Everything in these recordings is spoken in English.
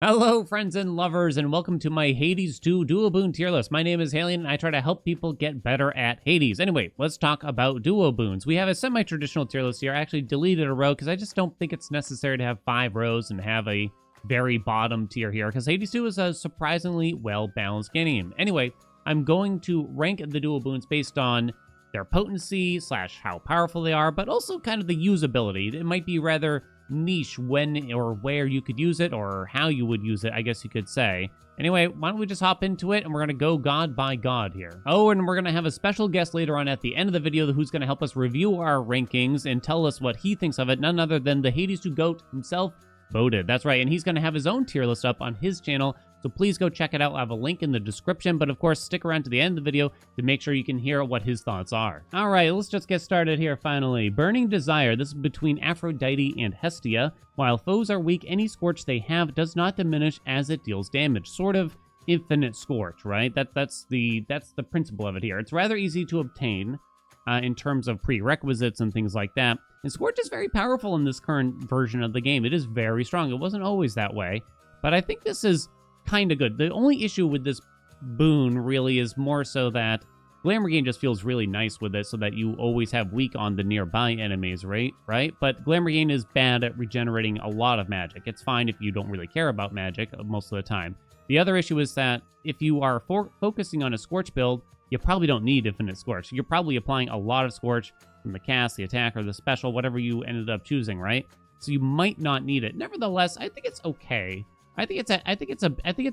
Hello, friends and lovers, and welcome to my Hades 2 Duo Boon tier list. My name is Haelian, and I try to help people get better at Hades. Anyway, let's talk about Duo Boons. We have a semi-traditional tier list here. I actually deleted a row because I just don't think it's necessary to have 5 rows and have a very bottom tier here, because Hades 2 is a surprisingly well-balanced game. Anyway, I'm going to rank the Duo Boons based on their potency / how powerful they are, but also kind of the usability. It might be rather niche when or where you could use it or how you would use it, I guess you could say. Anyway, why don't we just hop into it, and we're going to go god by god here. Oh, and we're going to have a special guest later on at the end of the video who's going to help us review our rankings and tell us what he thinks of it, none other than the Hades 2 GOAT himself, Voted. That's right, and he's going to have his own tier list up on his channel, so please go check it out. I'll have a link in the description, but of course, stick around to the end of the video to make sure you can hear what his thoughts are. All right, let's just get started here finally. Burning Desire. This is between Aphrodite and Hestia. While foes are weak, any scorch they have does not diminish as it deals damage. Sort of infinite scorch, right? That's the principle of it here. It's rather easy to obtain in terms of prerequisites and things like that. And Scorch is very powerful in this current version of the game. It is very strong. It wasn't always that way, but I think this is kind of good. The only issue with this boon really is more so that Glamour Gain just feels really nice with it, so that you always have weak on the nearby enemies, right? But Glamour Gain is bad at regenerating a lot of magic. It's fine if you don't really care about magic most of the time. The other issue is that if you are focusing on a Scorch build, you probably don't need Infinite Scorch. You're probably applying a lot of Scorch from the cast, the attack, or the special, whatever you ended up choosing, right? So you might not need it. Nevertheless, I think it's okay. I think it's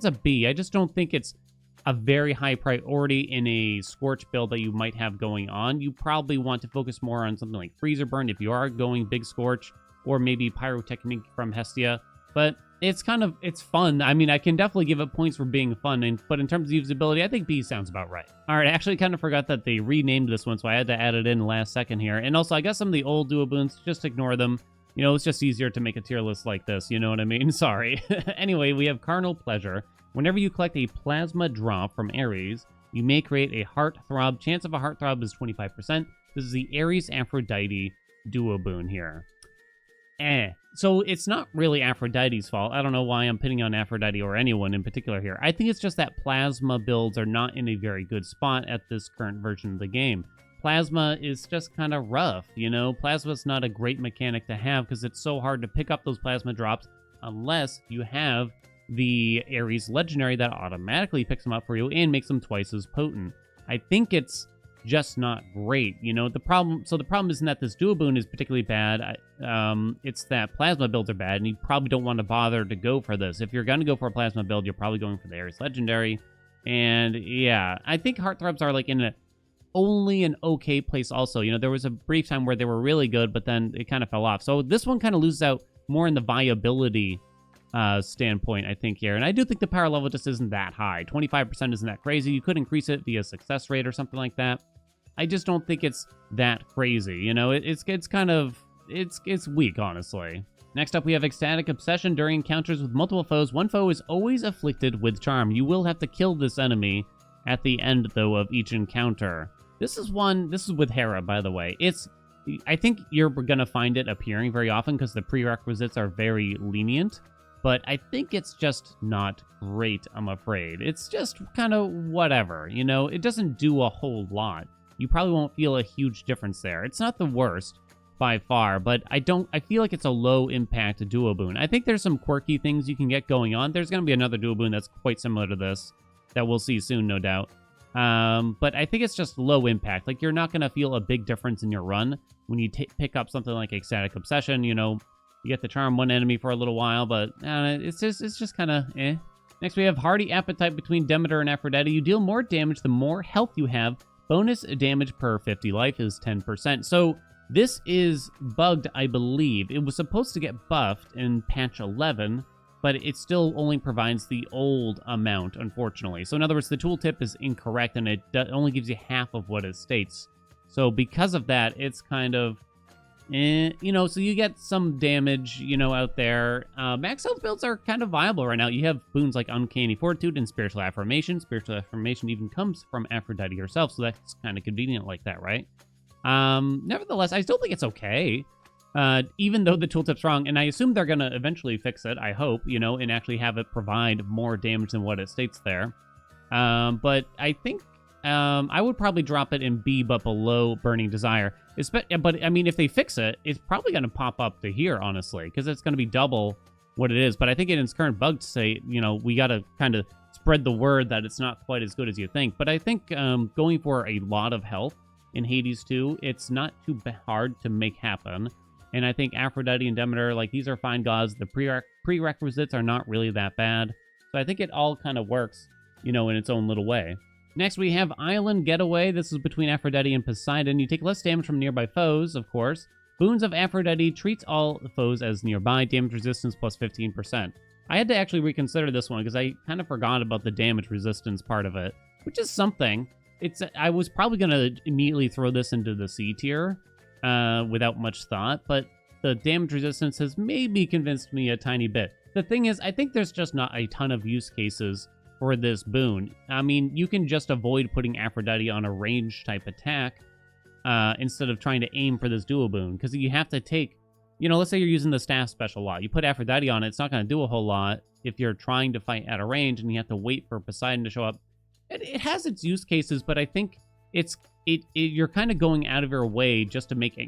a B. I just don't think it's a very high priority in a Scorch build that you might have going on. You probably want to focus more on something like Freezer Burn if you are going big Scorch, or maybe Pyrotechnic from Hestia. But it's fun. I mean, I can definitely give it points for being fun, but in terms of usability, I think B sounds about right. All right, I actually kind of forgot that they renamed this one, so I had to add it in last second here. And also, I guess some of the old Duo Boons, just ignore them. You know, it's just easier to make a tier list like this, you know what I mean? Sorry. Anyway, we have Carnal Pleasure. Whenever you collect a plasma drop from Ares, you may create a Heartthrob. Chance of a Heartthrob is 25%. This is the Ares Aphrodite Duo Boon here. So it's not really Aphrodite's fault. I don't know why I'm pinning on Aphrodite or anyone in particular here. I think it's just that plasma builds are not in a very good spot at this current version of the game. Plasma is just kind of rough, you know? Plasma's not a great mechanic to have because it's so hard to pick up those plasma drops unless you have the Ares Legendary that automatically picks them up for you and makes them twice as potent. I think it's just not great, you know. The problem isn't that this Duo Boon is particularly bad. It's that plasma builds are bad, and you probably don't want to bother to go for this. If you're going to go for a plasma build, you're probably going for the Ares Legendary. And yeah, I think Heartthrobs are like in only an okay place also. You know, there was a brief time where they were really good, but then it kind of fell off. So this one kind of loses out more in the viability standpoint, I think, here. And I do think the power level just isn't that high. 25% isn't that crazy. You could increase it via success rate or something like that. I just don't think it's that crazy, you know. It's weak, honestly. Next up, we have Ecstatic Obsession. During encounters with multiple foes, one foe is always afflicted with charm. You will have to kill this enemy at the end, though, of each encounter. This is with Hera, by the way. I think you're gonna find it appearing very often because the prerequisites are very lenient. But I think it's just not great, I'm afraid. It's just kind of whatever, you know? It doesn't do a whole lot. You probably won't feel a huge difference there. It's not the worst by far, but I feel like it's a low impact Duo Boon. I think there's some quirky things you can get going on. There's going to be another Duo Boon that's quite similar to this that we'll see soon, no doubt. But I think it's just low impact. Like, you're not going to feel a big difference in your run when you pick up something like Ecstatic Obsession. You know, you get to charm one enemy for a little while, but it's just kind of eh. Next, we have Hearty Appetite. Between Demeter and Aphrodite, you deal more damage the more health you have. Bonus damage per 50 life is 10%. So this is bugged, I believe. It was supposed to get buffed in patch 11, but it still only provides the old amount, unfortunately. So in other words, the tooltip is incorrect, and it only gives you half of what it states. So because of that, it's kind of, you know, so you get some damage, you know, out there. Max health builds are kind of viable right now. You have boons like Uncanny Fortitude and Spiritual Affirmation. Spiritual Affirmation even comes from Aphrodite herself, so that's kind of convenient like that, right? Nevertheless, I still think it's okay. even though the tooltip's wrong, and I assume they're going to eventually fix it, I hope, you know, and actually have it provide more damage than what it states there. But I think I would probably drop it in B, but below Burning Desire. But, I mean, if they fix it, it's probably going to pop up to here, honestly, because it's going to be double what it is. But I think in its current bug state, you know, we got to kind of spread the word that it's not quite as good as you think. But I think going for a lot of health in Hades 2, it's not too hard to make happen. And I think Aphrodite and Demeter, like, these are fine gods. The prerequisites are not really that bad. So I think it all kind of works, you know, in its own little way. Next, we have Island Getaway. This is between Aphrodite and Poseidon. You take less damage from nearby foes, of course. Boons of Aphrodite treats all foes as nearby. Damage resistance plus 15%. I had to actually reconsider this one because I kind of forgot about the damage resistance part of it, which is something. I was probably going to immediately throw this into the C tier without much thought, but the damage resistance has maybe convinced me a tiny bit. The thing is, I think there's just not a ton of use cases for this boon. I mean, you can just avoid putting Aphrodite on a range type attack instead of trying to aim for this dual boon, because you have to take, you know, let's say you're using the staff special a lot. You put Aphrodite on it, it's not going to do a whole lot if you're trying to fight at a range and you have to wait for Poseidon to show up. It has its use cases, but I think you're kind of going out of your way just to make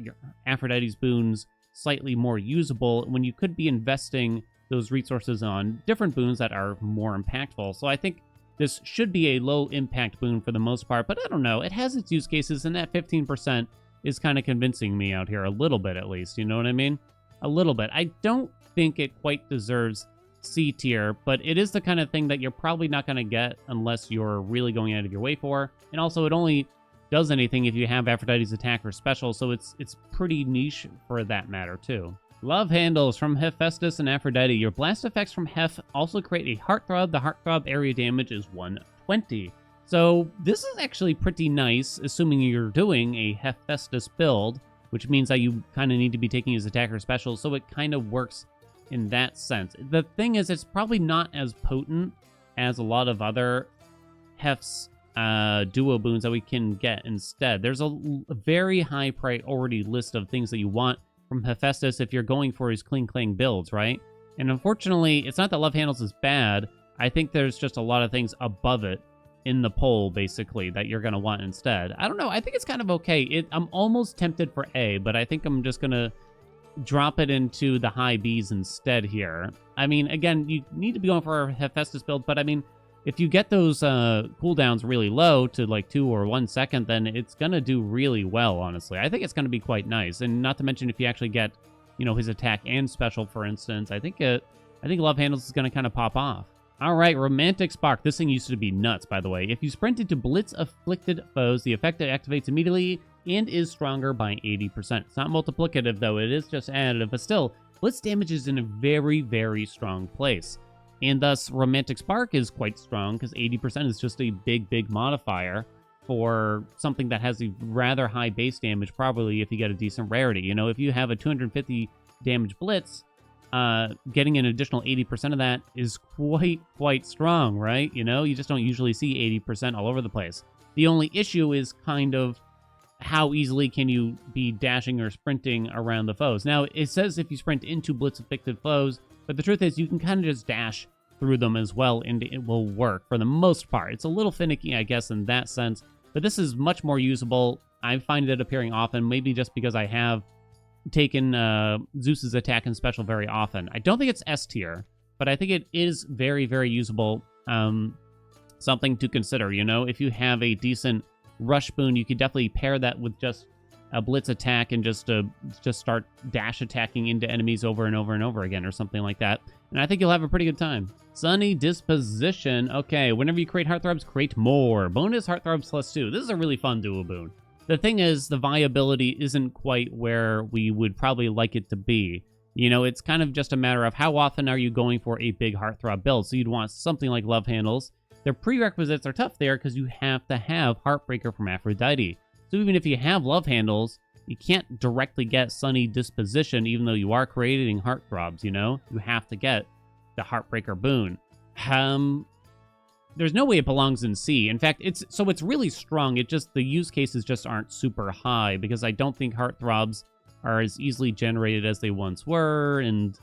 Aphrodite's boons slightly more usable when you could be investing those resources on different boons that are more impactful. So I think this should be a low impact boon for the most part, but I don't know. It has its use cases, and that 15% is kind of convincing me out here a little bit, at least. You know what I mean? A little bit. I don't think it quite deserves C tier, but it is the kind of thing that you're probably not going to get unless you're really going out of your way for. And also, it only does anything if you have Aphrodite's attack or special, so it's pretty niche for that matter, too. Love Handles from Hephaestus and Aphrodite. Your blast effects from Heph also create a Heartthrob. The Heartthrob area damage is 120. So this is actually pretty nice, assuming you're doing a Hephaestus build, which means that you kind of need to be taking his attack or special, so it kind of works in that sense. The thing is, it's probably not as potent as a lot of other Heph's duo boons that we can get instead. There's a very high priority list of things that you want from Hephaestus if you're going for his clean clang builds, right? And unfortunately, it's not that Love Handles is bad. I think there's just a lot of things above it in the poll, basically, that you're going to want instead. I don't know. I think it's kind of okay. I'm almost tempted for A, but I think I'm just going to drop it into the high Bs instead here. I mean, again, you need to be going for a Hephaestus build, but I mean, if you get those cooldowns really low to like 2 or 1 second, then it's going to do really well, honestly. I think it's going to be quite nice. And not to mention if you actually get, you know, his attack and special, for instance, I think Love Handles is going to kind of pop off. All right, Romantic Spark. This thing used to be nuts, by the way. If you sprint into Blitz-afflicted foes, the effect activates immediately and is stronger by 80%. It's not multiplicative, though. It is just additive, but still, Blitz damage is in a very, very strong place. And thus, Romantic Spark is quite strong, because 80% is just a big, big modifier for something that has a rather high base damage, probably if you get a decent rarity. You know, if you have a 250 damage Blitz, getting an additional 80% of that is quite strong, right? You know, you just don't usually see 80% all over the place. The only issue is kind of how easily can you be dashing or sprinting around the foes. Now, it says if you sprint into Blitz-afflicted foes, but the truth is, you can kind of just dash through them as well, and it will work for the most part. It's a little finicky, I guess, in that sense, but this is much more usable. I find it appearing often, maybe just because I have taken Zeus's attack and special very often. I don't think it's S tier, but I think it is very, very usable. Something to consider, you know? If you have a decent rush boon, you could definitely pair that with just a blitz attack and just start dash attacking into enemies over and over and over again or something like that. And I think you'll have a pretty good time. Sunny Disposition. Okay, whenever you create Heartthrobs, create more. Bonus Heartthrobs +2. This is a really fun dual boon. The thing is, the viability isn't quite where we would probably like it to be. You know, it's kind of just a matter of how often are you going for a big Heartthrob build. So you'd want something like Love Handles. Their prerequisites are tough there because you have to have Heartbreaker from Aphrodite. So even if you have Love Handles, you can't directly get Sunny Disposition, even though you are creating Heartthrobs, you know? You have to get the Heartbreaker boon. There's no way it belongs in C. In fact, it's really strong. It just, the use cases just aren't super high, because I don't think Heartthrobs are as easily generated as they once were, and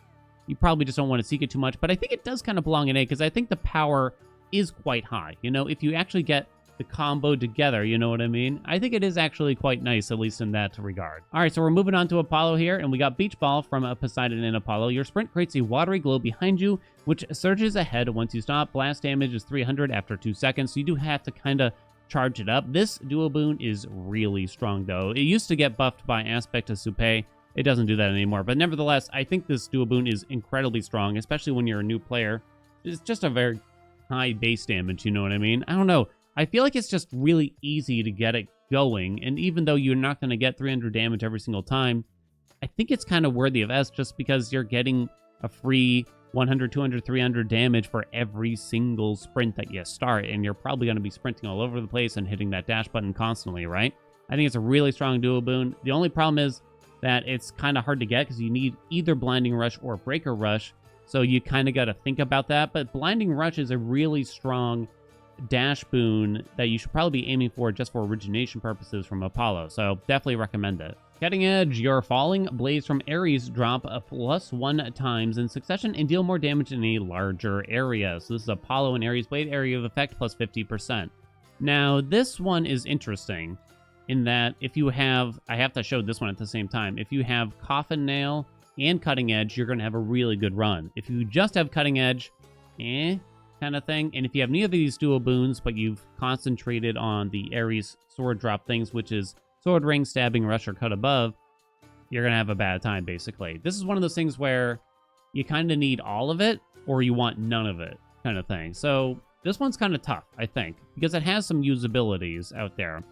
you probably just don't want to seek it too much. But I think it does kind of belong in A, because I think the power is quite high. You know, if you actually get the combo together, you know what I mean? I think it is actually quite nice, at least in that regard. All right, so we're moving on to Apollo here, and we got Beach Ball from Poseidon and Apollo. Your sprint creates a watery glow behind you, which surges ahead once you stop. Blast damage is 300 after 2 seconds, so you do have to kind of charge it up. This duo boon is really strong, though. It used to get buffed by Aspect to Supe. It doesn't do that anymore, but nevertheless, I think this duo boon is incredibly strong, especially when you're a new player. It's just a very high base damage, you know what I mean? I don't know. I feel like it's just really easy to get it going, and even though you're not going to get 300 damage every single time, I think it's kind of worthy of S just because you're getting a free 100, 200, 300 damage for every single sprint that you start, and you're probably going to be sprinting all over the place and hitting that dash button constantly, right? I think it's a really strong duo boon. The only problem is that it's kind of hard to get because you need either Blinding Rush or Breaker Rush, so you kind of got to think about that, but Blinding Rush is a really strong dash boon that you should probably be aiming for just for origination purposes from Apollo, so definitely recommend it. Cutting Edge, your Falling Blades from Ares drop a +1 times in succession and deal more damage in a larger area. So this is Apollo and Ares Blade area of effect plus 50%. Now this one is interesting in that if you have, I have to show this one at the same time, if you have Coffin Nail and Cutting Edge, you're going to have a really good run. If you just have Cutting Edge, kind of thing. And if you have neither of these dual boons, but you've concentrated on the Ares sword drop things, which is Sword Ring, Stabbing, Rush, or Cut Above, you're going to have a bad time, basically. This is one of those things where you kind of need all of it, or you want none of it, kind of thing. So this one's kind of tough, I think, because it has some usabilities out there,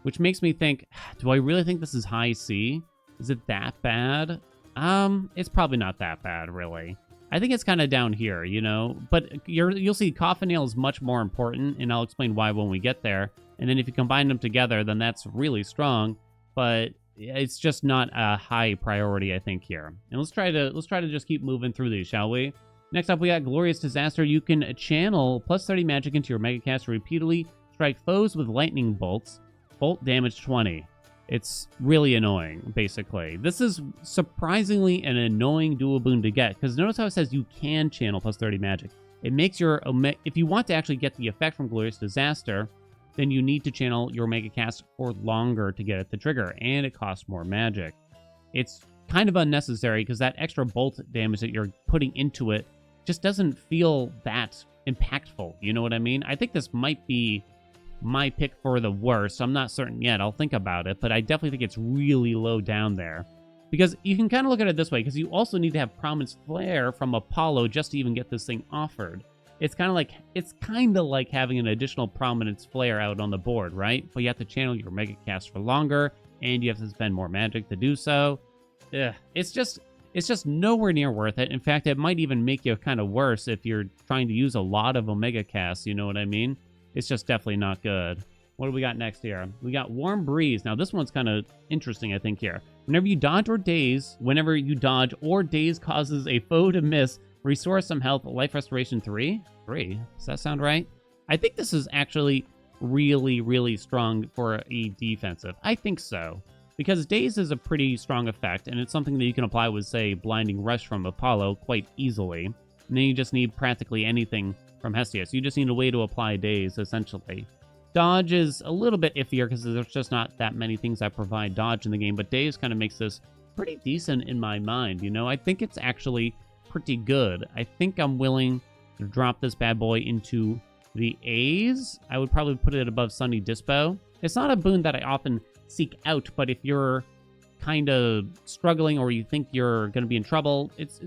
which makes me think, do I really think this is high C? Is it that bad? It's probably not that bad, really. I think it's kind of down here, you know, but you'll see Coffin Nail is much more important, and I'll explain why when we get there. And then if you combine them together, then that's really strong, but it's just not a high priority, I think, here. And let's try to just keep moving through these, shall we? Next up, we got Glorious Disaster. You can channel +30 magic into your Mega Cast repeatedly, strike foes with lightning bolts, bolt damage 20. It's really annoying, basically. This is surprisingly an annoying dual boon to get, because notice how it says you can channel +30 magic. It makes your, if you want to actually get the effect from Glorious Disaster, then you need to channel your Mega Cast for longer to get it to trigger, and it costs more magic. It's kind of unnecessary, because that extra bolt damage that you're putting into it just doesn't feel that impactful, you know what I mean? I think this might be my pick for the worst. I'm not certain yet. I'll think about it, but I definitely think it's really low down there. Because you can kind of look at it this way, because you also need to have Prominence Flare from Apollo just to even get this thing offered. It's kind of like having an additional Prominence Flare out on the board, right? But you have to channel your Mega Cast for longer, and you have to spend more magic to do so. Ugh. It's just nowhere near worth it. In fact, it might even make you kind of worse if you're trying to use a lot of Omega Casts, you know what I mean? It's just definitely not good. What do we got next here? We got Warm Breeze. Now, this one's kind of interesting, I think, here. Whenever you dodge or daze causes a foe to miss, restore some health, life restoration 3. Does that sound right? I think this is actually really, really strong for a defensive. I think so. Because daze is a pretty strong effect, and it's something that you can apply with, say, Blinding Rush from Apollo quite easily. And then you just need practically anything from Hestius. You just need a way to apply daze, essentially. Dodge is a little bit iffier because there's just not that many things that provide dodge in the game, but daze kind of makes this pretty decent in my mind, you know? I think it's actually pretty good. I think I'm willing to drop this bad boy into the A's. I would probably put it above Sunny Dispo. It's not a boon that I often seek out, but if you're kind of struggling or you think you're going to be in trouble, it's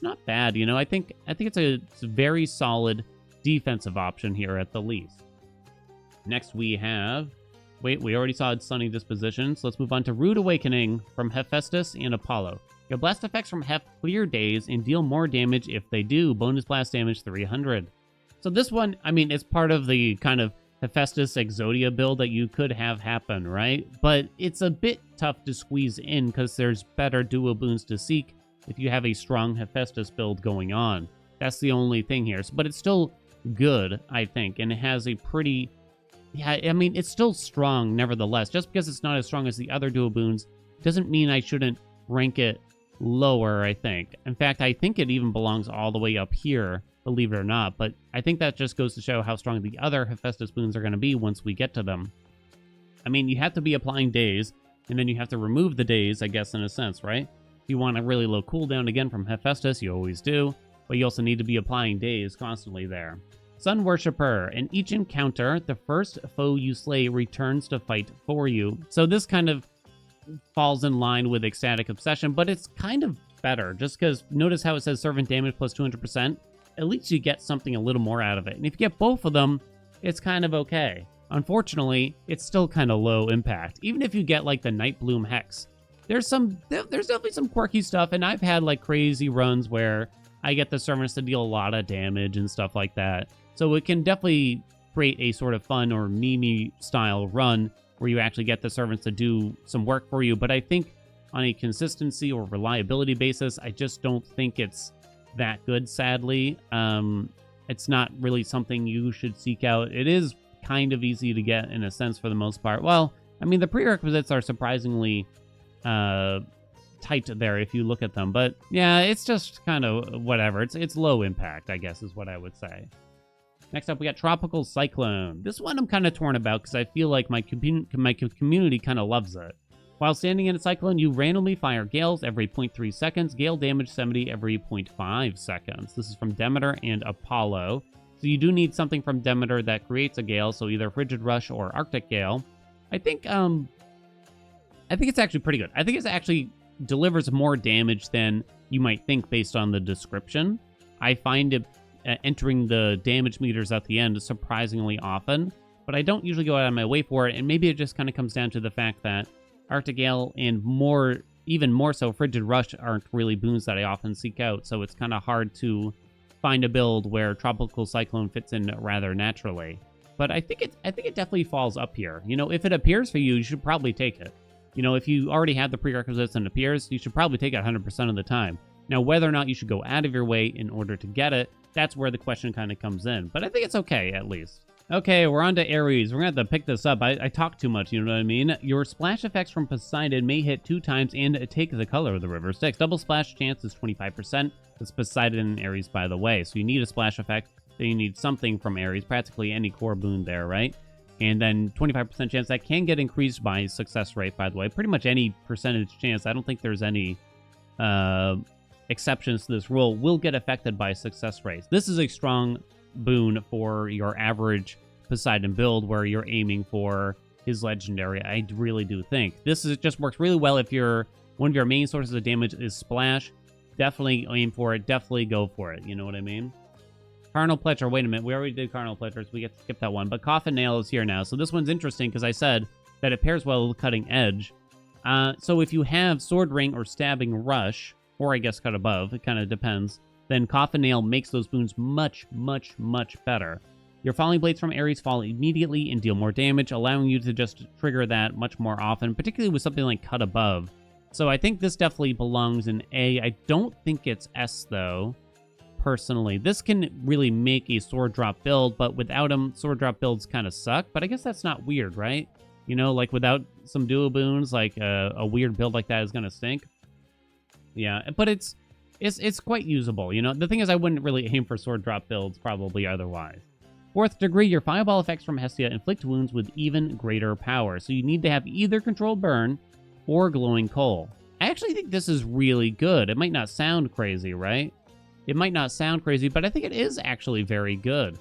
not bad, you know? I think it's a very solid defensive option here at the least. Next we have, we already saw Sunny Disposition, so let's move on to Rude Awakening from Hephaestus and Apollo. Your blast effects from Hep clear days and deal more damage if they do. Bonus blast damage 300. So this one, I mean, it's part of the kind of Hephaestus Exodia build that you could have happen, right? But it's a bit tough to squeeze in because there's better duo boons to seek if you have a strong Hephaestus build going on. That's the only thing here. But it's still good, I think, and it has a pretty... Yeah, I mean, it's still strong, nevertheless. Just because it's not as strong as the other duo boons doesn't mean I shouldn't rank it lower, I think. In fact, I think it even belongs all the way up here, believe it or not. But I think that just goes to show how strong the other Hephaestus boons are going to be once we get to them. I mean, you have to be applying daze, and then you have to remove the daze, I guess, in a sense, right? If you want a really low cooldown again from Hephaestus, you always do, but you also need to be applying daze constantly there. Sun Worshipper. In each encounter, the first foe you slay returns to fight for you. So this kind of falls in line with Ecstatic Obsession, but it's kind of better, just because notice how it says servant damage plus 200%? At least you get something a little more out of it. And if you get both of them, it's kind of okay. Unfortunately, it's still kind of low impact. Even if you get like the Nightbloom Hex, there's definitely some quirky stuff, and I've had like crazy runs where I get the servants to deal a lot of damage and stuff like that. So it can definitely create a sort of fun or meme style run where you actually get the servants to do some work for you. But I think on a consistency or reliability basis, I just don't think it's that good, sadly. It's not really something you should seek out. It is kind of easy to get in a sense for the most part. Well, I mean, the prerequisites are surprisingly tight there if you look at them. But yeah, it's just kind of whatever. It's low impact, I guess, is what I would say. Next up, we got Tropical Cyclone. This one I'm kind of torn about because I feel like my community kind of loves it. While standing in a cyclone, you randomly fire gales every 0.3 seconds, gale damage 70 every 0.5 seconds. This is from Demeter and Apollo. So you do need something from Demeter that creates a gale, so either Frigid Rush or Arctic Gale. I think it's actually pretty good. I think it actually delivers more damage than you might think based on the description. I find it entering the damage meters at the end surprisingly often, but I don't usually go out of my way for it, and maybe it just kind of comes down to the fact that Arctic Gale and even more so Frigid Rush aren't really boons that I often seek out, so it's kind of hard to find a build where Tropical Cyclone fits in rather naturally. But I think it definitely falls up here. You know, if it appears for you, you should probably take it. You know, if you already have the prerequisites and it appears, you should probably take it 100% of the time. Now, whether or not you should go out of your way in order to get it, that's where the question kind of comes in. But I think it's okay, at least. Okay, we're on to Ares. We're going to have to pick this up. I talk too much, you know what I mean? Your splash effects from Poseidon may hit 2 times and take the color of the river Styx. Double splash chance is 25%. It's Poseidon and Ares, by the way. So you need a splash effect, then you need something from Ares, practically any core boon there, right? And then 25% chance that can get increased by success rate, by the way. Pretty much any percentage chance. I don't think there's any exceptions to this rule will get affected by success rates. This is a strong boon for your average Poseidon build where you're aiming for his legendary. I really do think this just works really well if one of your main sources of damage is splash. Definitely aim for it. Definitely go for it. You know what I mean? Carnal Pleasure. Wait a minute. We already did Carnal Pleasure, so we get to skip that one. But Coffin Nail is here now. So this one's interesting because I said that it pairs well with Cutting Edge. So if you have Sword Ring or Stabbing Rush, or I guess Cut Above, it kind of depends, then Coffin Nail makes those boons much, much, much better. Your Falling Blades from Ares fall immediately and deal more damage, allowing you to just trigger that much more often, particularly with something like Cut Above. So I think this definitely belongs in A. I don't think it's S, though, personally. This can really make a Sword Drop build, but without them, Sword Drop builds kind of suck. But I guess that's not weird, right? You know, like without some duo boons, like a weird build like that is going to stink. Yeah, but it's quite usable. You know, the thing is I wouldn't really aim for Sword Drop builds probably otherwise. 4th degree, your fireball effects from Hestia inflict wounds with even greater power. So you need to have either Controlled Burn or Glowing Coal. I actually think this is really good. It might not sound crazy, right? It might not sound crazy, but I think it is actually very good.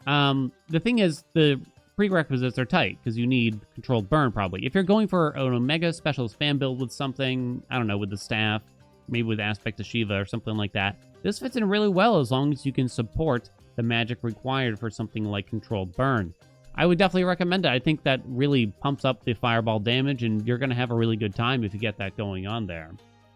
The thing is, the prerequisites are tight because you need Controlled Burn probably. If you're going for an Omega Special Spam build with something, I don't know, with the staff, maybe with Aspect of Shiva or something like that, this fits in really well as long as you can support the magic required for something like Controlled Burn. I would definitely recommend it. I think that really pumps up the fireball damage, and you're going to have a really good time if you get that going on there.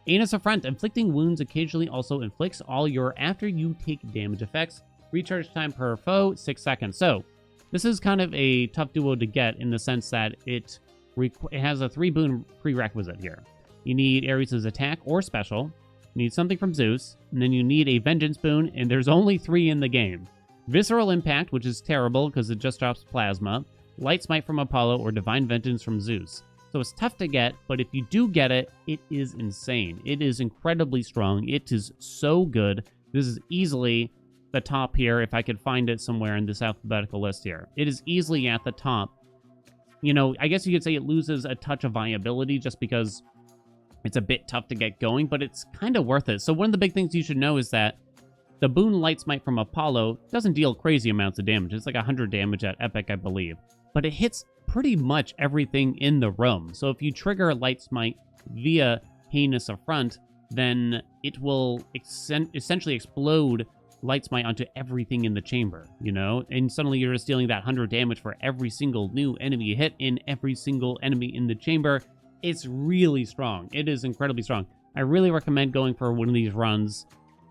Anus Affront. Inflicting wounds occasionally also inflicts all your after you take damage effects. Recharge time per foe, 6 seconds. So, this is kind of a tough duo to get in the sense that it has a 3-boon prerequisite here. You need Ares' attack or special, you need something from Zeus, and then you need a Vengeance boon, and there's only 3 in the game. Visceral Impact, which is terrible because it just drops Plasma, Light Smite from Apollo, or Divine Vengeance from Zeus. So it's tough to get, but if you do get it, it is insane. It is incredibly strong. It is so good. This is easily the top here, if I could find it somewhere in this alphabetical list here. It is easily at the top. You know, I guess you could say it loses a touch of viability just because it's a bit tough to get going, but it's kind of worth it. So one of the big things you should know is that the Boon Light Smite from Apollo doesn't deal crazy amounts of damage. It's like 100 damage at Epic, I believe. But it hits pretty much everything in the room. So if you trigger Light Smite via Heinous Affront, then it will essentially explode Light Smite onto everything in the chamber, you know? And suddenly you're just dealing that 100 damage for every single new enemy hit in every single enemy in the chamber. It's really strong. It is incredibly strong. I really recommend going for one of these runs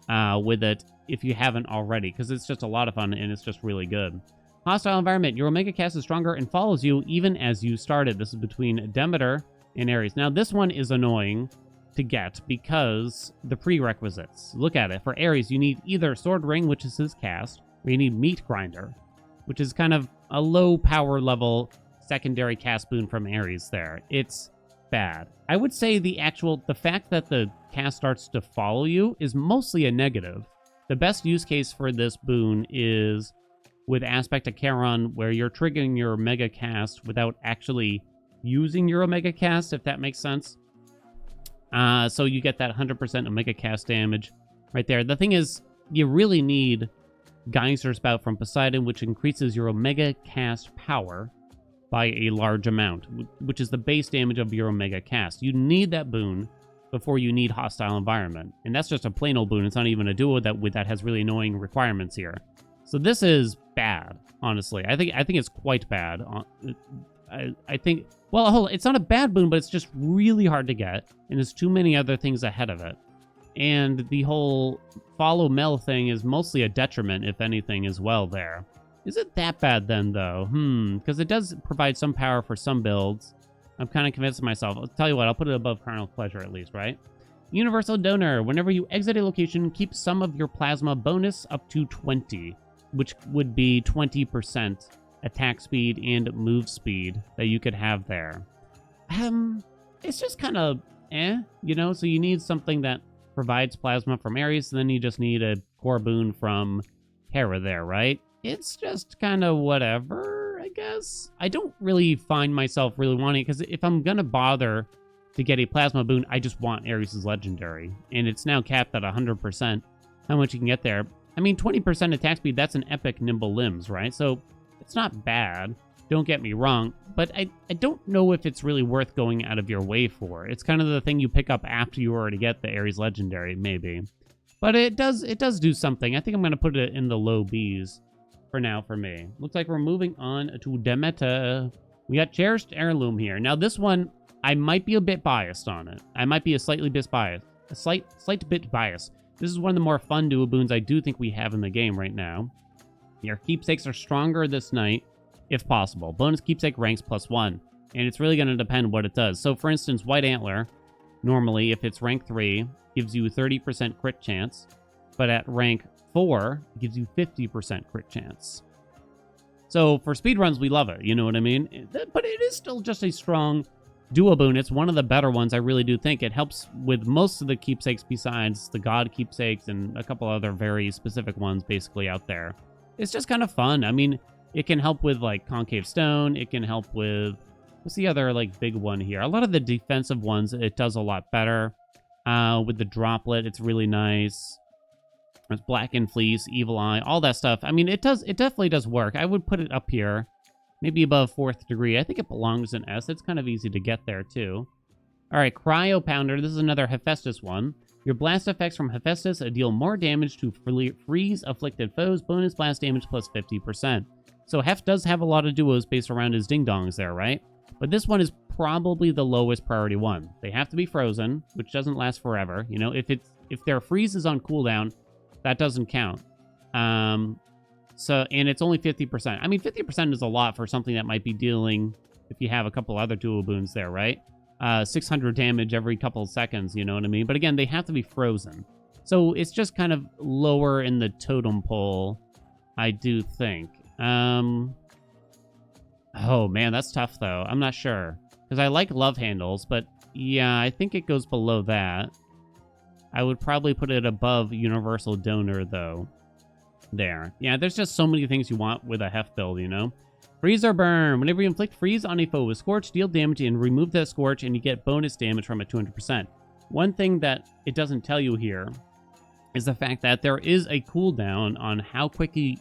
with it if you haven't already, because it's just a lot of fun and it's just really good. Hostile environment. Your Omega cast is stronger and follows you even as you started. This is between Demeter and Ares. Now, this one is annoying to get because the prerequisites. Look at it. For Ares, you need either Sword Ring, which is his cast, or you need Meat Grinder, which is kind of a low power level secondary cast boon from Ares there. It's bad. I would say the fact that the cast starts to follow you is mostly a negative. The best use case for this boon is with Aspect of Charon, where you're triggering your Omega cast without actually using your Omega cast, if that makes sense. So you get that 100% Omega cast damage right there. The thing is, you really need Geyser Spout from Poseidon, which increases your Omega cast power by a large amount, which is the base damage of your Omega cast. You need that boon before you need Hostile Environment. And that's just a plain old boon. It's not even a duo that has really annoying requirements here. So this is bad, honestly. I think it's quite bad. I think, well, it's not a bad boon, but it's just really hard to get, and there's too many other things ahead of it. And the whole follow Mel thing is mostly a detriment, if anything, as well there. Is it that bad then, though? Because it does provide some power for some builds. I'm kind of convinced of myself. I'll tell you what, I'll put it above Carnal Pleasure at least, right? Universal Donor. Whenever you exit a location, keep some of your plasma bonus up to 20, which would be 20% attack speed and move speed that you could have there. It's just kind of you know? So you need something that provides plasma from Ares, and then you just need a core boon from Hera there, right? It's just kind of whatever, I guess. I don't really find myself really wanting it, because if I'm going to bother to get a plasma boon, I just want Ares' legendary. And it's now capped at 100%, how much you can get there. I mean, 20% attack speed, that's an epic Nimble Limbs, right? So it's not bad, don't get me wrong, but I don't know if it's really worth going out of your way for. It's kind of the thing you pick up after you already get the Ares legendary, maybe. But it does do something. I think I'm going to put it in the low Bs for now for me. Looks like we're moving on to Demeter. We got Cherished Heirloom here. Now this one, I might be a bit biased on it. I might be a slight bit biased. This is one of the more fun duo boons I do think we have in the game right now. Your keepsakes are stronger this night, if possible. Bonus keepsake ranks +1, and it's really going to depend what it does. So for instance, White Antler, normally if it's rank 3, gives you 30% crit chance, but at rank 4, it gives you 50% crit chance. So for speedruns, we love it, you know what I mean? But it is still just a strong duo boon. It's one of the better ones, I really do think. It helps with most of the keepsakes besides the god keepsakes and a couple other very specific ones basically out there. It's just kind of fun. I mean, it can help with like Concave Stone. It can help with, what's the other like big one here? A lot of the defensive ones, it does a lot better. With the Droplet, it's really nice. There's Blackened Fleece, Evil Eye, all that stuff. I mean, it definitely does work. I would put it up here, maybe above 4th degree. I think it belongs in S. It's kind of easy to get there too. All right, Cryo Pounder. This is another Hephaestus one. Your blast effects from Hephaestus deal more damage to freeze afflicted foes. Bonus blast damage plus 50%. So Hef does have a lot of duos based around his ding-dongs there, right? But this one is probably the lowest priority one. They have to be frozen, which doesn't last forever. You know, if their freeze is on cooldown, that doesn't count. And it's only 50%. I mean, 50% is a lot for something that might be dealing, if you have a couple other duo boons there, right? 600 damage every couple of seconds, you know what I mean? But again, they have to be frozen. So it's just kind of lower in the totem pole, I do think. Oh man, that's tough though. I'm not sure. Because I like love handles, but yeah, I think it goes below that. I would probably put it above Universal Donor, though. There. Yeah, there's just so many things you want with a heft build, you know? Freeze or burn. Whenever you inflict freeze on a foe with Scorch, deal damage and remove that Scorch, and you get bonus damage from it 200%. One thing that it doesn't tell you here is the fact that there is a cooldown on how quickly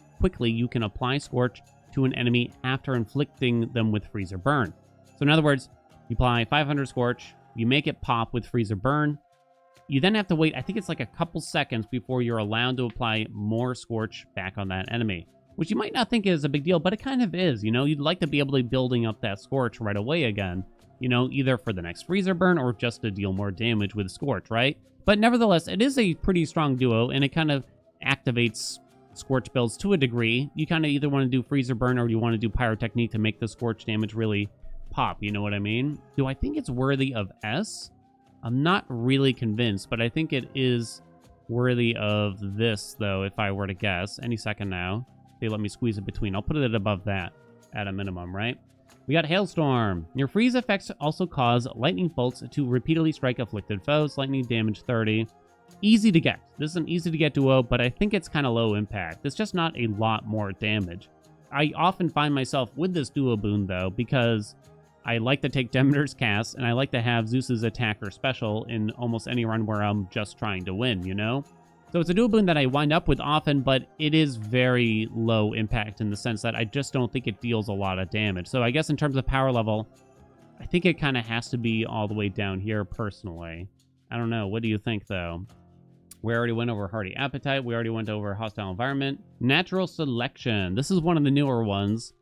you can apply Scorch to an enemy after inflicting them with freeze or burn. So in other words, you apply 500 Scorch, you make it pop with freeze or burn. You then have to wait, I think it's like a couple seconds before you're allowed to apply more Scorch back on that enemy. Which you might not think is a big deal, but it kind of is, you know? You'd like to be able to be building up that Scorch right away again, you know, either for the next freezer burn or just to deal more damage with Scorch, right? But nevertheless, it is a pretty strong duo, and it kind of activates Scorch builds to a degree. You kind of either want to do freezer burn or you want to do pyrotechnique to make the Scorch damage really pop, you know what I mean? Do I think it's worthy of S? I'm not really convinced, but I think it is worthy of this, though, if I were to guess. Any second now. They let me squeeze it between. I'll put it above that at a minimum, right? We got Hailstorm. Your freeze effects also cause lightning bolts to repeatedly strike afflicted foes. Lightning damage 30. Easy to get. This is an easy to get duo, but I think it's kind of low impact. It's just not a lot more damage. I often find myself with this duo boon, though, because I like to take Demeter's cast, and I like to have Zeus's attacker special in almost any run where I'm just trying to win, you know? So it's a duo boon that I wind up with often, but it is very low impact in the sense that I just don't think it deals a lot of damage. So I guess in terms of power level, I think it kind of has to be all the way down here personally. I don't know. What do you think, though? We already went over Hearty Appetite. We already went over Hostile Environment. Natural Selection. This is one of the newer ones,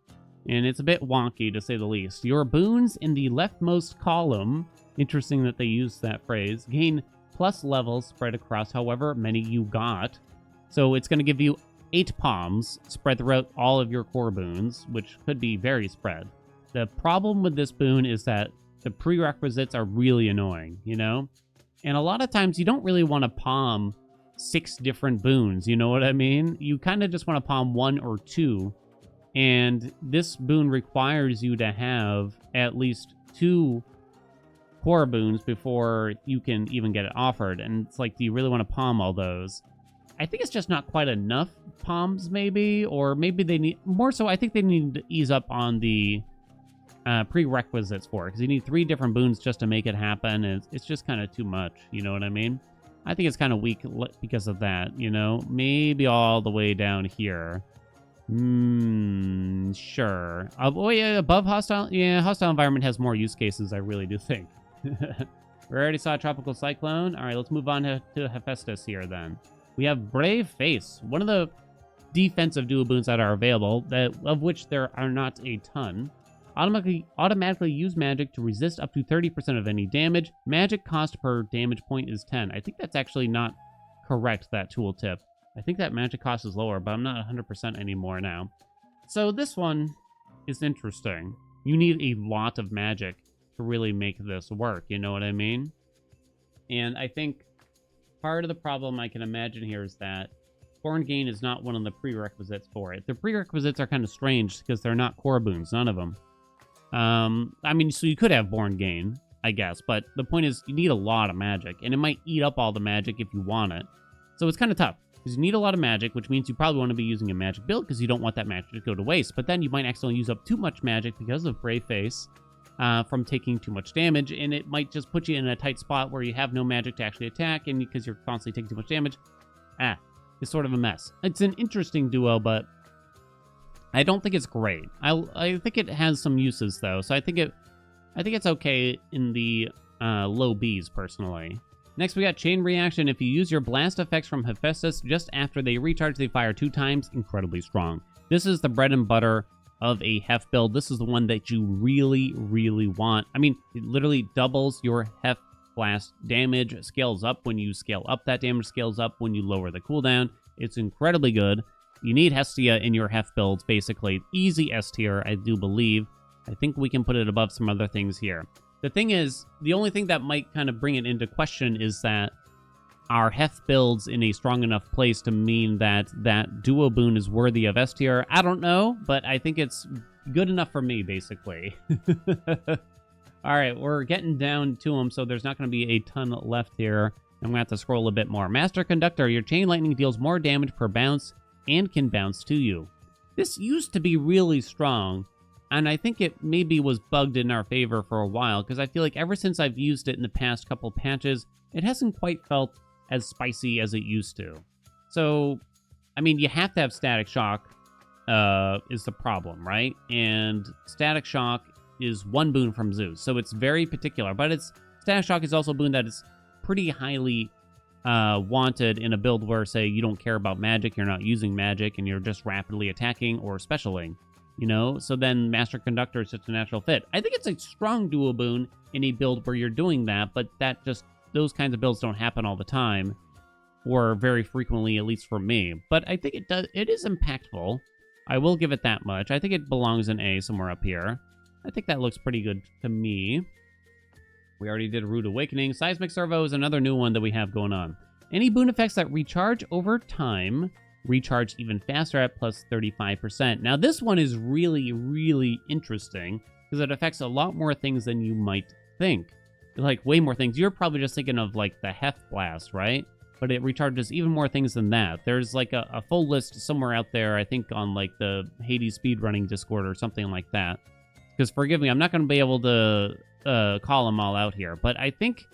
and it's a bit wonky to say the least. Your boons in the leftmost column, interesting that they use that phrase, gain plus levels spread across however many you got. So it's going to give you 8 palms spread throughout all of your core boons, which could be very spread. The problem with this boon is that the prerequisites are really annoying, you know? And a lot of times you don't really want to palm 6 different boons, you know what I mean? You kind of just want to palm 1 or 2. And this boon requires you to have at least 2 core boons before you can even get it offered. And it's like, do you really want to palm all those? I think it's just not quite enough palms, maybe. Or maybe they need... More so, I think they need to ease up on the prerequisites for it. Because you need 3 different boons just to make it happen. And it's just kind of too much. You know what I mean? I think it's kind of weak because of that, you know? Maybe all the way down here. Sure. Oh, yeah, above Hostile... Yeah, Hostile Environment has more use cases, I really do think. We already saw Tropical Cyclone. All right, let's move on to Hephaestus here, then. We have Brave Face, one of the defensive duo boons that are available, of which there are not a ton. Automatically use magic to resist up to 30% of any damage. Magic cost per damage point is 10. I think that's actually not correct, that tooltip. I think that magic cost is lower, but I'm not 100% anymore now. So this one is interesting. You need a lot of magic to really make this work, you know what I mean? And I think part of the problem I can imagine here is that Born Gain is not one of the prerequisites for it. The prerequisites are kind of strange because they're not core boons, none of them. I mean, so you could have Born Gain, I guess, but the point is you need a lot of magic, and it might eat up all the magic if you want it. So it's kind of tough, because you need a lot of magic, which means you probably want to be using a magic build because you don't want that magic to go to waste. But then you might accidentally use up too much magic because of Brave Face, from taking too much damage, and it might just put you in a tight spot where you have no magic to actually attack, and because you're constantly taking too much damage, it's sort of a mess. It's an interesting duo, but I don't think it's great. I think it has some uses though, so I think it's okay in the low Bs personally. Next, we got Chain Reaction. If you use your blast effects from Hephaestus just after they recharge, they fire 2 times. Incredibly strong. This is the bread and butter of a Hef build. This is the one that you really, really want. I mean, it literally doubles your Hef blast damage, scales up when you scale up that damage, scales up when you lower the cooldown. It's incredibly good. You need Hestia in your Hef builds, basically. Easy S tier, I do believe. I think we can put it above some other things here. The thing is, the only thing that might kind of bring it into question is that our Hef builds in a strong enough place to mean that that duo boon is worthy of S tier. I don't know, but I think it's good enough for me, basically. All right, we're getting down to them, so there's not going to be a ton left here. I'm going to have to scroll a bit more. Master Conductor, your chain lightning deals more damage per bounce and can bounce to you. This used to be really strong, and I think it maybe was bugged in our favor for a while, because I feel like ever since I've used it in the past couple patches, it hasn't quite felt as spicy as it used to. So, I mean, you have to have Static Shock is the problem, right? And Static Shock is one boon from Zeus, so it's very particular. But Static Shock is also a boon that is pretty highly wanted in a build where, say, you don't care about magic, you're not using magic, and you're just rapidly attacking or specialing, you know? So then Master Conductor is such a natural fit. I think it's a strong dual boon in a build where you're doing that, but those kinds of builds don't happen all the time, or very frequently, at least for me. But I think it is impactful. I will give it that much. I think it belongs in A somewhere up here. I think that looks pretty good to me. We already did Rude Awakening. Seismic Servo is another new one that we have going on. Any boon effects that recharge over time, recharge even faster at plus 35%. Now, this one is really, really interesting because it affects a lot more things than you might think. Like, way more things. You're probably just thinking of, like, the Heft Blast, right? But it recharges even more things than that. There's, like, a full list somewhere out there, I think, on, like, the Hades speedrunning Discord or something like that. Because, forgive me, I'm not going to be able to call them all out here. But I think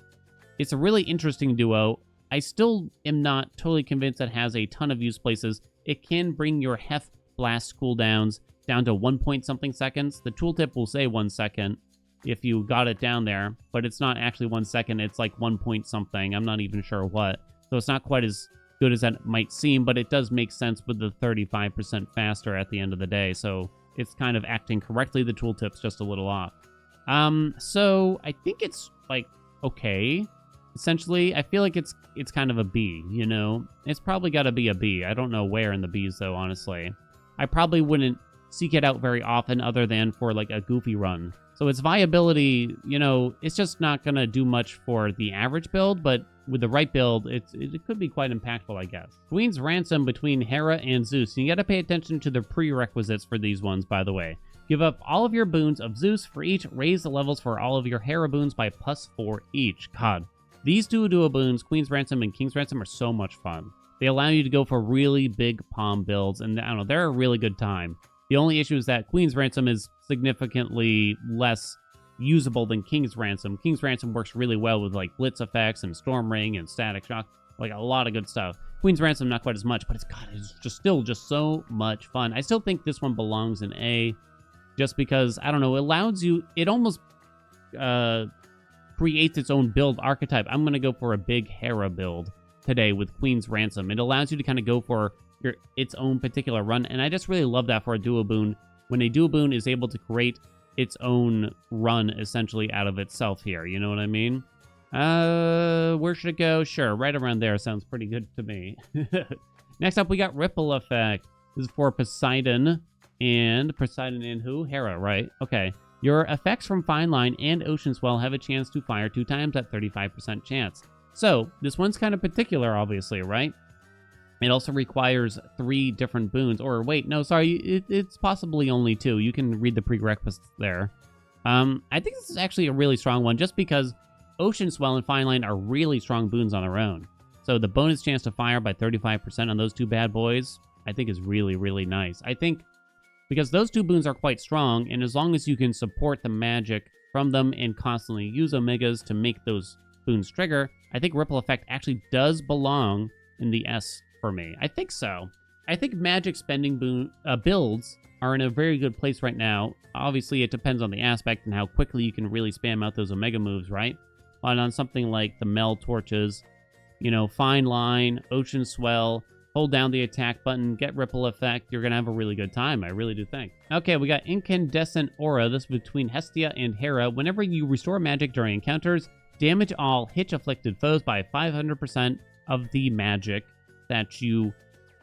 it's a really interesting duo. I still am not totally convinced it has a ton of use places. It can bring your Heft Blast cooldowns down to 1-point-something seconds. The tooltip will say 1 second if you got it down there, but it's not actually 1 second. It's like 1-point-something. I'm not even sure what. So it's not quite as good as that might seem, but it does make sense with the 35% faster at the end of the day. So it's kind of acting correctly. The tooltip's just a little off. So I think it's, like, okay. Essentially, I feel like it's kind of a B, you know? It's probably got to be a B. I don't know where in the Bs, though, honestly. I probably wouldn't seek it out very often other than for, like, a goofy run. So its viability, you know, it's just not going to do much for the average build, but with the right build, it could be quite impactful, I guess. Queen's Ransom between Hera and Zeus. You got to pay attention to the prerequisites for these ones, by the way. Give up all of your boons of Zeus for each. Raise the levels for all of your Hera boons by +4 each. God. These two duo boons, Queen's Ransom and King's Ransom, are so much fun. They allow you to go for really big palm builds, and I don't know, they're a really good time. The only issue is that Queen's Ransom is significantly less usable than King's Ransom. King's Ransom works really well with, like, Blitz effects and Storm Ring and Static Shock, like a lot of good stuff. Queen's Ransom, not quite as much, but it's still so much fun. I still think this one belongs in A, just because, I don't know, it allows you, it almost creates its own build archetype. I'm going to go for a big Hera build today with Queen's Ransom. It allows you to kind of go for its own particular run, and I just really love that for a duo boon. When a duo boon is able to create its own run, essentially, out of itself here. You know what I mean? Where should it go? Sure, right around there sounds pretty good to me. Next up, we got Ripple Effect. This is for Poseidon. And Poseidon and who? Hera, right? Okay. Your effects from Fine Line and Ocean Swell have a chance to fire 2 times at 35% chance. So, this one's kind of particular, obviously, right? It also requires 3 different boons. Or, wait, no, sorry, it's possibly only 2. You can read the prerequisites there. I think this is actually a really strong one, just because Ocean Swell and Fine Line are really strong boons on their own. So, the bonus chance to fire by 35% on those 2 bad boys, I think is really, really nice. I think because those 2 boons are quite strong, and as long as you can support the magic from them and constantly use Omegas to make those boons trigger, I think Ripple Effect actually does belong in the S for me. I think so. I think magic spending builds are in a very good place right now. Obviously, it depends on the aspect and how quickly you can really spam out those Omega moves, right? But on something like the Mel Torches, you know, Fine Line, Ocean Swell, hold down the attack button, get Ripple Effect, you're going to have a really good time, I really do think. Okay, we got Incandescent Aura. This is between Hestia and Hera. Whenever you restore magic during encounters, damage all hitch-afflicted foes by 500% of the magic that you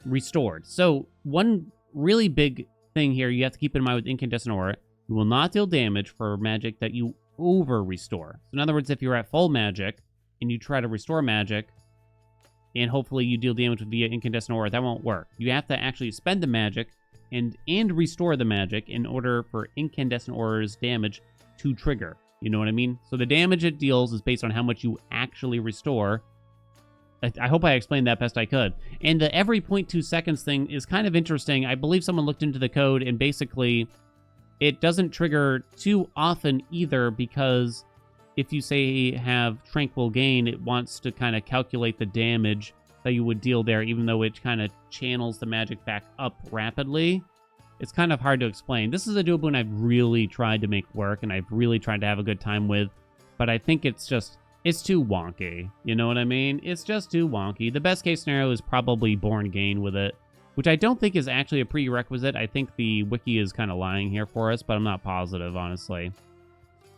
restored. So, one really big thing here you have to keep in mind with Incandescent Aura, you will not deal damage for magic that you over-restore. So, in other words, if you're at full magic and you try to restore magic, and hopefully you deal damage via Incandescent Aura, that won't work. You have to actually spend the magic and restore the magic in order for Incandescent Aura's damage to trigger. You know what I mean? So the damage it deals is based on how much you actually restore. I hope I explained that best I could. And the every 0.2 seconds thing is kind of interesting. I believe someone looked into the code, and basically it doesn't trigger too often either, because if you, say, have Tranquil Gain, it wants to kind of calculate the damage that you would deal there, even though it kind of channels the magic back up rapidly. It's kind of hard to explain. This is a dual boon I've really tried to make work, and I've really tried to have a good time with, but I think it's too wonky. You know what I mean? It's just too wonky. The best case scenario is probably Born Gain with it, which I don't think is actually a prerequisite. I think the wiki is kind of lying here for us, but I'm not positive, honestly.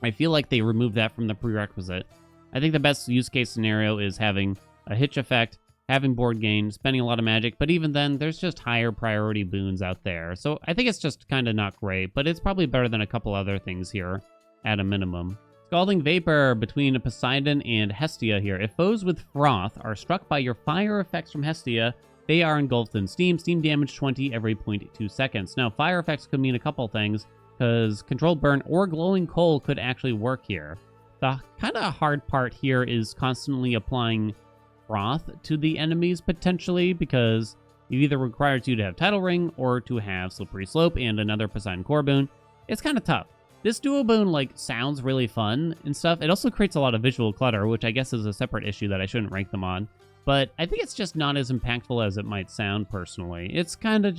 I feel like they removed that from the prerequisite. I think the best use case scenario is having a hitch effect, having board gain, spending a lot of magic, but even then, there's just higher priority boons out there. So I think it's just kind of not great, but it's probably better than a couple other things here, at a minimum. Scalding Vapor between Poseidon and Hestia here. If foes with Froth are struck by your fire effects from Hestia, they are engulfed in steam. Steam damage 20 every 0.2 seconds. Now, fire effects could mean a couple things, because Controlled Burn or Glowing Coal could actually work here. The kind of hard part here is constantly applying Froth to the enemies, potentially, because it either requires you to have Tidal Ring or to have Slippery Slope and another Poseidon Core boon. It's kind of tough. This duo boon, like, sounds really fun and stuff. It also creates a lot of visual clutter, which I guess is a separate issue that I shouldn't rank them on. But I think it's just not as impactful as it might sound, personally. It's kind of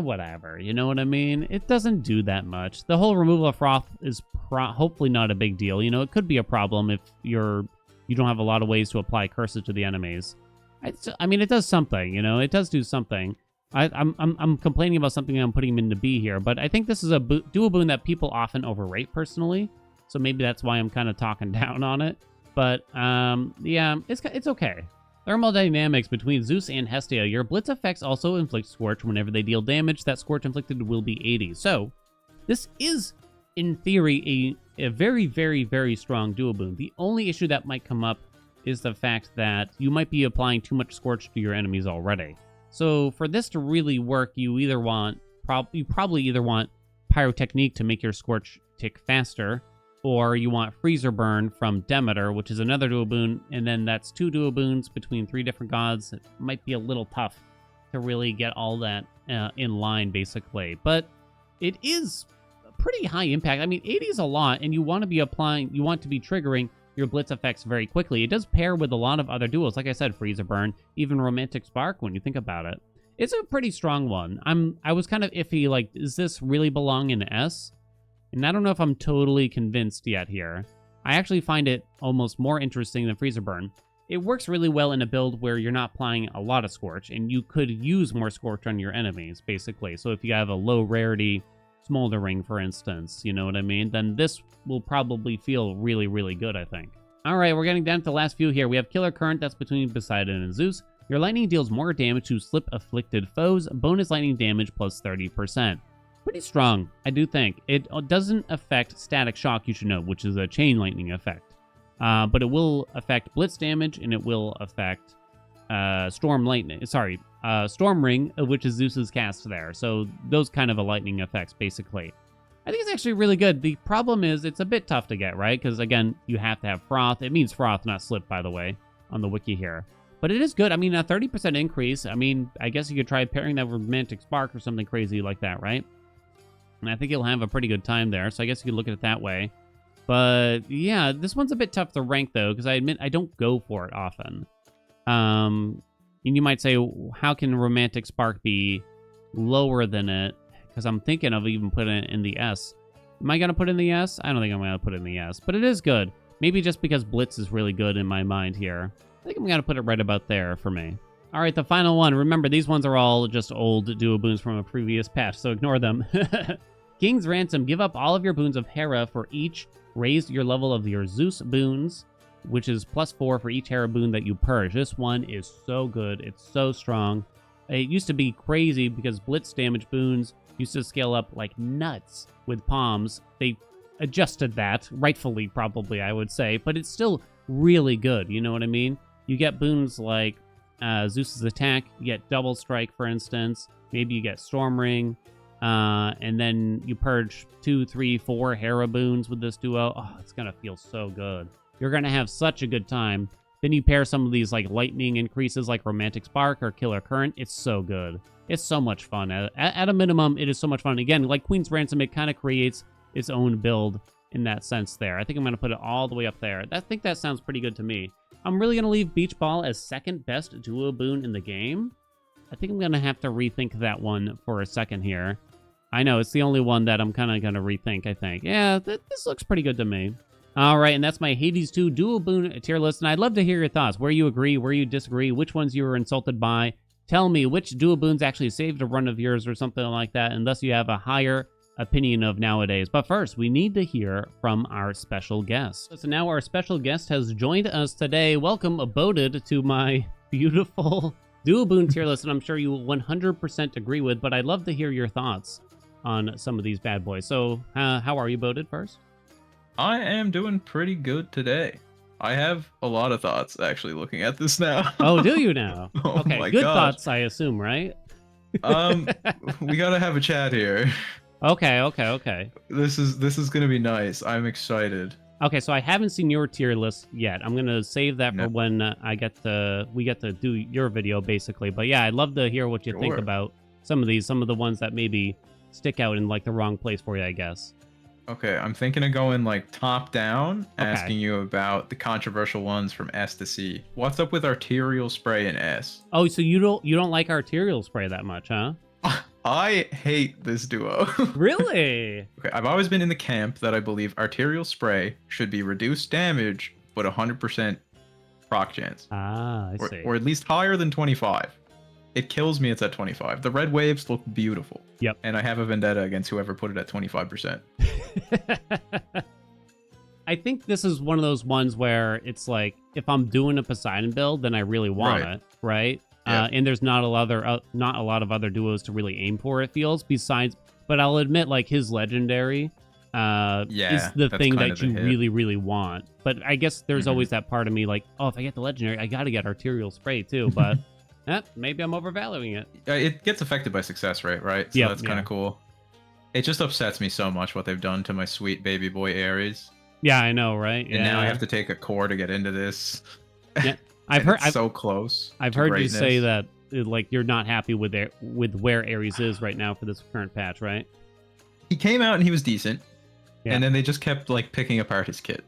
whatever, you know what I mean? It doesn't do that much. The whole removal of Froth is hopefully not a big deal. You know, it could be a problem if you don't have a lot of ways to apply curses to the enemies. I mean, it does something, you know? It does do something. I'm complaining about something I'm putting him into B here, but I think this is a dual boon that people often overrate, personally. So maybe that's why I'm kind of talking down on it. But, yeah, it's okay. Thermodynamics between Zeus and Hestia. Your Blitz effects also inflict Scorch. Whenever they deal damage, that Scorch inflicted will be 80. So, this is, in theory, a very, very, very strong dual boon. The only issue that might come up is the fact that you might be applying too much Scorch to your enemies already. So, for this to really work, you probably either want Pyrotechnique to make your Scorch tick faster, or you want Freezer Burn from Demeter, which is another dual boon, and then that's 2 dual boons between 3 different gods. It might be a little tough to really get all that in line, basically. But it is pretty high impact. I mean, 80 is a lot, and you want to be triggering your Blitz effects very quickly. It does pair with a lot of other duels, like I said, Freezer Burn, even Romantic Spark, when you think about it. It's a pretty strong one. I was kind of iffy, like, does this really belong in S? And I don't know if I'm totally convinced yet here. I actually find it almost more interesting than Freezer Burn. It works really well in a build where you're not applying a lot of Scorch, and you could use more Scorch on your enemies, basically. So if you have a low rarity Smoldering, for instance, you know what I mean? Then this will probably feel really, really good, I think. Alright, we're getting down to the last few here. We have Killer Current, that's between Poseidon and Zeus. Your lightning deals more damage to slip-afflicted foes. Bonus lightning damage plus 30%. Pretty strong, I do think. It doesn't affect Static Shock, you should know, which is a chain lightning effect. But it will affect Blitz damage, and it will affect Storm Ring, which is Zeus's cast there. So those kind of a lightning effects, basically. I think it's actually really good. The problem is it's a bit tough to get, right? Because, again, you have to have Froth. It means Froth, not Slip, by the way, on the wiki here. But it is good. I mean, a 30% increase. I mean, I guess you could try pairing that with Romantic Spark or something crazy like that, right? And I think you'll have a pretty good time there, so I guess you could look at it that way. But, yeah, this one's a bit tough to rank, though, because I admit I don't go for it often. And you might say, how can Romantic Spark be lower than it? Because I'm thinking of even putting it in the S. Am I going to put it in the S? I don't think I'm going to put it in the S, but it is good. Maybe just because Blitz is really good in my mind here. I think I'm going to put it right about there for me. All right, the final one. Remember, these ones are all just old duo boons from a previous patch, so ignore them. King's Ransom. Give up all of your boons of Hera for each. Raise your level of your Zeus boons, which is +4 for each Hera boon that you purge. This one is so good. It's so strong. It used to be crazy because Blitz damage boons used to scale up like nuts with palms. They adjusted that, rightfully probably, I would say, but it's still really good, you know what I mean? You get boons like Zeus's attack, you get Double Strike, for instance. Maybe you get Storm Ring. And then you purge 2, 3, 4 Hera Boons with this duo. Oh, it's going to feel so good. You're going to have such a good time. Then you pair some of these like lightning increases like Romantic Spark or Killer Current. It's so good. It's so much fun. At a minimum, it is so much fun. Again, like Queen's Ransom, it kind of creates its own build in that sense there. I think I'm going to put it all the way up there. I think that sounds pretty good to me. I'm really going to leave Beach Ball as second best duo boon in the game. I think I'm going to have to rethink that one for a second here. I know, it's the only one that I'm kind of going to rethink, I think. Yeah, this looks pretty good to me. All right, and that's my Hades 2 duo boon tier list, and I'd love to hear your thoughts. Where you agree, where you disagree, which ones you were insulted by. Tell me which duo boons actually saved a run of yours or something like that, and thus you have a higher opinion of nowadays. But first, we need to hear from our special guest. So now our special guest has joined us today. Welcome, Aboded, to my beautiful duo boon tier list, and I'm sure you 100% agree with, but I'd love to hear your thoughts on some of these bad boys. So how are you, Aboded, first? I am doing pretty good today. I have a lot of thoughts, actually, looking at this now. Oh, do you now? Oh okay, my good gosh. thoughts, I assume, right? We gotta have a chat here. Okay. This is gonna be nice. I'm excited. Okay, so I haven't seen your tier list yet. I'm gonna save that for when we get to do your video, basically. But yeah, I'd love to hear what you think about some of the ones that maybe stick out in like the wrong place for you, I guess. Okay, I'm thinking of going like top down, asking you about the controversial ones from S to C. What's up with Arterial Spray in S? Oh, so you don't like Arterial Spray that much, huh? I hate this duo. Really? Okay, I've always been in the camp that I believe Arterial Spray should be reduced damage, but 100% proc chance. Ah, I see. Or at least higher than 25. It kills me it's at 25. The red waves look beautiful. Yep. And I have a vendetta against whoever put it at 25%. I think this is one of those ones where it's like, if I'm doing a Poseidon build, then I really want it, right? Yeah. And there's not a lot of other duos to really aim for, it feels, besides, but I'll admit, like, his legendary is the thing that you really, really want. But I guess there's always that part of me like, oh, if I get the legendary, I got to get Arterial Spray too, but maybe I'm overvaluing it. It gets affected by success rate, right? So that's kind of cool. It just upsets me so much what they've done to my sweet baby boy Ares. Yeah, I know, right? And now I have to take a core to get into this. Yeah, I've heard so close. I've heard you say that like you're not happy with where Ares is right now for this current patch, right? He came out and he was decent, and then they just kept like picking apart his kit.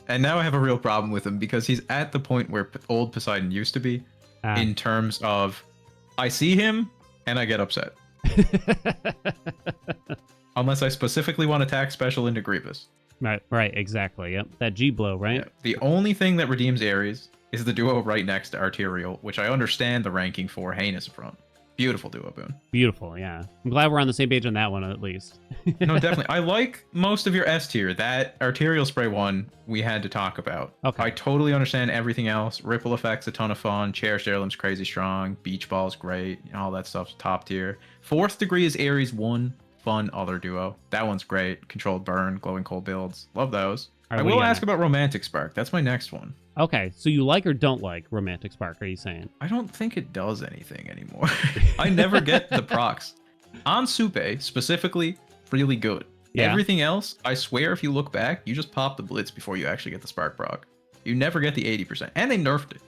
And now I have a real problem with him because he's at the point where old Poseidon used to be, in terms of I see him and I get upset. Unless I specifically want attack special into Grievous. Right, exactly. Yep, that G blow, right? Yeah. The only thing that redeems Ares is the duo right next to Arterial, which I understand the ranking for. Heinous Affront. Beautiful duo boon. Beautiful, yeah. I'm glad we're on the same page on that one, at least. No, definitely. I like most of your S tier. That Arterial Spray one we had to talk about. Okay. I totally understand everything else. Ripple Effect's a ton of fun. Cherished Heirloom's crazy strong. Beach Ball's great. All that stuff's top tier. Fourth Degree is Ares' one fun other duo. That one's great. Controlled Burn, Glowing Cold builds. Love those. I will ask about Romantic Spark. That's my next one. Okay, so you like or don't like Romantic Spark, are you saying? I don't think it does anything anymore. I never get the procs. On Supe, specifically, really good. Yeah. Everything else, I swear if you look back, you just pop the Blitz before you actually get the Spark proc. You never get the 80%. And they nerfed it.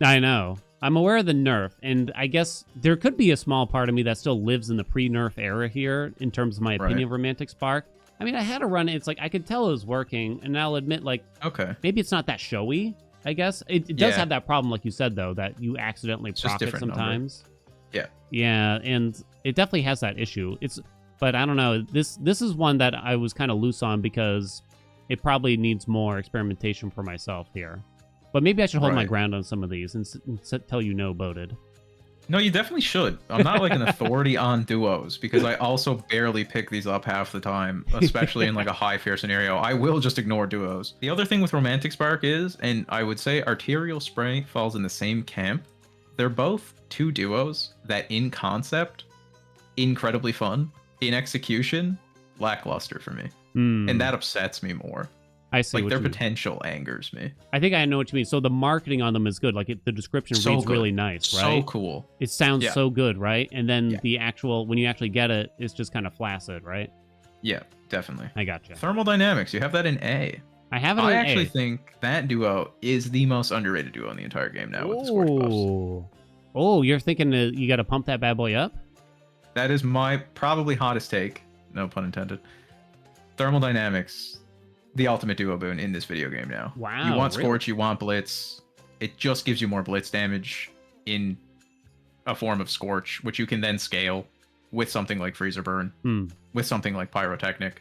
I know. I'm aware of the nerf, and I guess there could be a small part of me that still lives in the pre-nerf era here, in terms of my opinion of Romantic Spark. I mean, I had a run, it's like, I could tell it was working, and I'll admit, like, maybe it's not that showy, I guess. It does have that problem, like you said, though, that you accidentally proc it sometimes. Number. Yeah, and it definitely has that issue. But I don't know, this is one that I was kind of loose on because it probably needs more experimentation for myself here. But maybe I should hold my ground on some of these and tell you no, Boded. No, you definitely should. I'm not like an authority on duos because I also barely pick these up half the time, especially in like a high fear scenario. I will just ignore duos. The other thing with Romantic Spark is, and I would say Arterial Spray falls in the same camp, they're both two duos that in concept, incredibly fun. In execution, lackluster for me. And that upsets me more. I see Like what their you mean. potential angers me. I think I know what you mean. So the marketing on them is good. Like the description So reads good. really nice, right? So cool. It sounds Yeah. so good, right? And then Yeah. the actual, when you actually get it, it's just kind of flaccid, right? Yeah, definitely. I gotcha. Thermal Dynamics, you have that in A. I have it I in actually A. think that duo is the most underrated duo in the entire game now with the Scorch buffs. Oh, you're thinking that you got to pump that bad boy up? That is my probably hottest take, no pun intended. Thermal Dynamics, the ultimate duo boon in this video game now. Wow, You want really? Scorch, you want Blitz. It just gives you more Blitz damage in a form of Scorch, which you can then scale with something like Freezer Burn, with something like Pyrotechnic.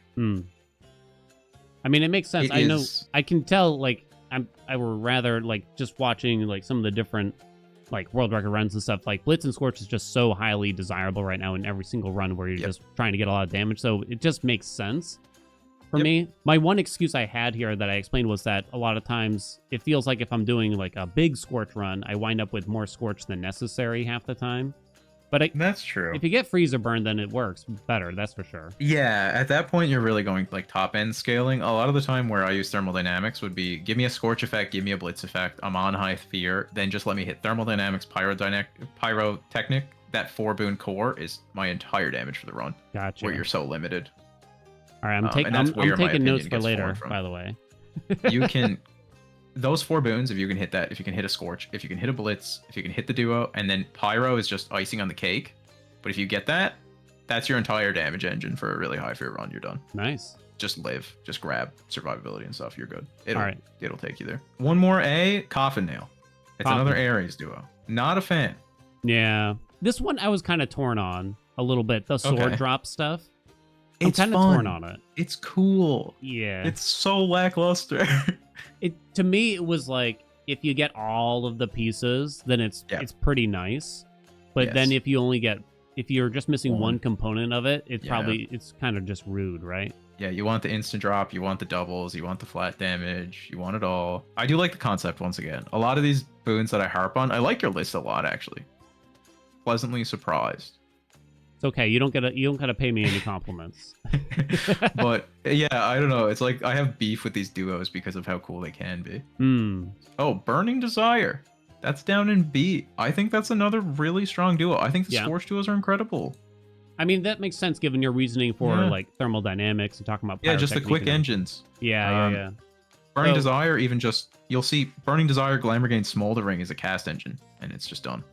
I mean, it makes sense. It I know, is- I can tell, like, I would rather, like, just watching, like, some of the different, like, world record runs and stuff. Like, Blitz and Scorch is just so highly desirable right now in every single run where you're just trying to get a lot of damage. So it just makes sense for me. My one excuse I had here that I explained was that a lot of times it feels like if I'm doing, like, a big Scorch run, I wind up with more Scorch than necessary half the time. But That's true. if you get Freezer Burn, then it works better, that's for sure. Yeah, at that point you're really going like top end scaling. A lot of the time where I use thermodynamics would be give me a Scorch effect, give me a Blitz effect. I'm on high fear, then just let me hit thermodynamics, pyrotechnic. That 4 boon core is my entire damage for the run. Gotcha. Where you're so limited. All right, I'm and taking that's where my taking notes opinion for gets later, formed from. by the way. You can those 4 boons, if you can hit that, if you can hit a Scorch, if you can hit a Blitz, if you can hit the duo, and then Pyro is just icing on the cake. But if you get that, that's your entire damage engine for a really high fear run. You're done. Nice. Just live, just grab survivability and stuff. You're good. It'll take you there. One more A, Coffin Nail. It's another Ares duo. Not a fan. Yeah, this one I was kind of torn on a little bit. The sword drop stuff. I'm It's kind of torn on it. It's cool. Yeah. It's so lackluster. To me, it was like if you get all of the pieces, then it's pretty nice. But then if you're just missing one component of it, it's kind of just rude, right? Yeah, you want the instant drop, you want the doubles, you want the flat damage, you want it all. I do like the concept once again. A lot of these boons that I harp on, I like your list a lot actually. Pleasantly surprised. It's okay. You don't gotta pay me any compliments. But yeah, I don't know. It's like I have beef with these duos because of how cool they can be. Oh, Burning Desire. That's down in B. I think that's another really strong duo. I think the Scorch duos are incredible. I mean, that makes sense given your reasoning for like thermodynamics and talking about just the quick engines. Yeah. Burning Desire, even just you'll see Burning Desire, Glamour Gain, Smoldering is a cast engine, and it's just done.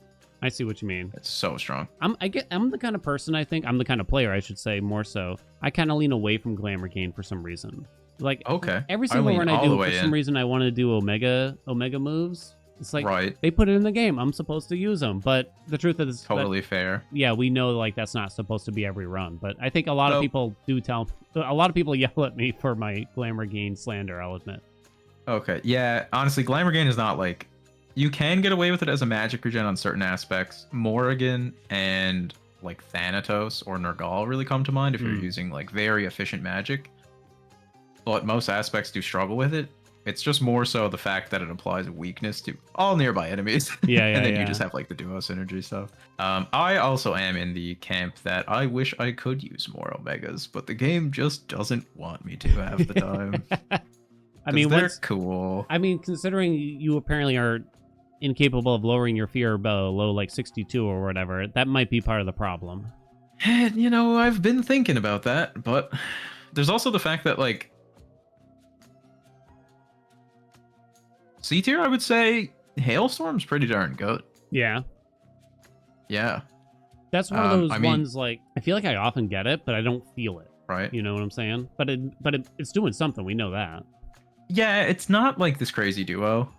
I see what you mean. It's so strong. I'm the kind of person, I think I'm the kind of player, I should say more so. I kind of lean away from Glamour Gain for some reason. Like every single run I do, for some reason I want to do Omega moves. It's like they put it in the game. I'm supposed to use them, but the truth is totally fair. Yeah, we know like that's not supposed to be every run, but I think a lot of people a lot of people yell at me for my Glamour Gain slander. I'll admit. Okay, yeah. Honestly, Glamour Gain is not like you can get away with it as a magic regen on certain aspects. Morrigan and like Thanatos or Nergal really come to mind if you're using like very efficient magic. But most aspects do struggle with it. It's just more so the fact that it applies weakness to all nearby enemies. And then you just have like the duo synergy stuff. I also am in the camp that I wish I could use more Omegas, but the game just doesn't want me to half the time. I mean, they're cool. I mean, considering you apparently are incapable of lowering your fear below like 62 or whatever, that might be part of the problem. And, you know, I've been thinking about that, but there's also the fact that like C tier, I would say Hailstorm's pretty darn good. Yeah. Yeah. That's one of those ones, like, I feel like I often get it, but I don't feel it. Right. You know what I'm saying? But it's doing something. We know that. Yeah, it's not like this crazy duo.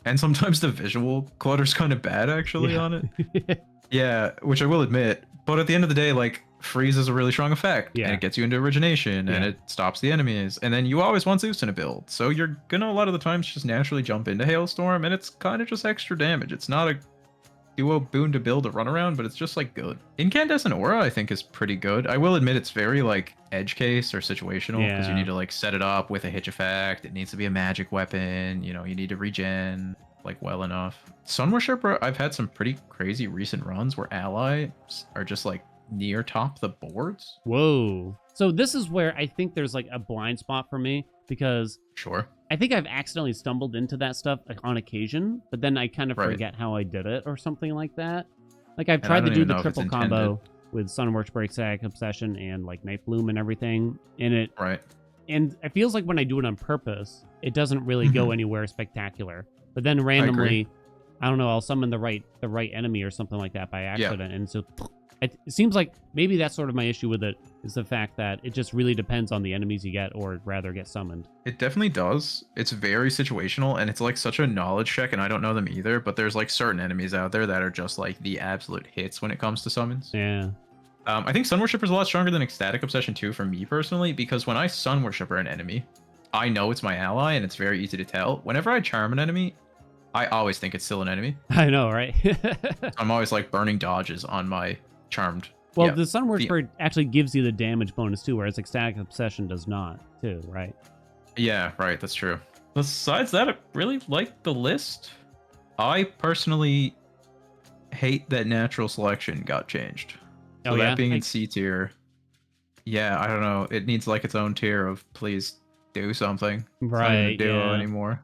And sometimes the visual clutter's kind of bad, actually, on it. Yeah, which I will admit. But at the end of the day, like, Freeze is a really strong effect. And it gets you into origination, and it stops the enemies. And then you always want Zeus in a build. So you're gonna, a lot of the times, just naturally jump into Hailstorm, and it's kind of just extra damage. It's not a duo boon to build a runaround, but it's just, like, good. Incandescent Aura, I think, is pretty good. I will admit it's very, like, edge case or situational, because you need to, like, set it up with a hitch effect. It needs to be a magic weapon. You know, you need to regen, like, well enough. Sun Worshipper, I've had some pretty crazy recent runs where allies are just, like, near top the boards. Whoa. So this is where I think there's like a blind spot for me, because Sure. I think I've accidentally stumbled into that stuff like, on occasion, but then I kind of Right. forget how I did it or something like that. Like I've And I tried to don't do even the know if it's triple combo with Sunworks, Ecstatic Obsession, and like Night Bloom and everything in it. Right. And it feels like when I do it on purpose, it doesn't really go anywhere spectacular. But then randomly, I don't know, I'll summon the right enemy or something like that by accident, and so it seems like maybe that's sort of my issue with it, is the fact that it just really depends on the enemies you get, or rather get summoned. It definitely does. It's very situational, and it's like such a knowledge check, and I don't know them either, but there's like certain enemies out there that are just like the absolute hits when it comes to summons. Yeah. I think Sun Worshipper is a lot stronger than Ecstatic Obsession too for me personally, because when I Sun Worshipper an enemy, I know it's my ally, and it's very easy to tell. Whenever I charm an enemy, I always think it's still an enemy. I know, right? I'm always like burning dodges on my charmed. Well, yeah, the Sunworks actually gives you the damage bonus too, whereas Ecstatic Obsession does not too, right? Yeah, right, that's true. Besides that, I really like the list. I personally hate that natural selection got changed. So that being in C tier, yeah, I don't know. It needs like its own tier of please do something. Right, it's not even a duo anymore.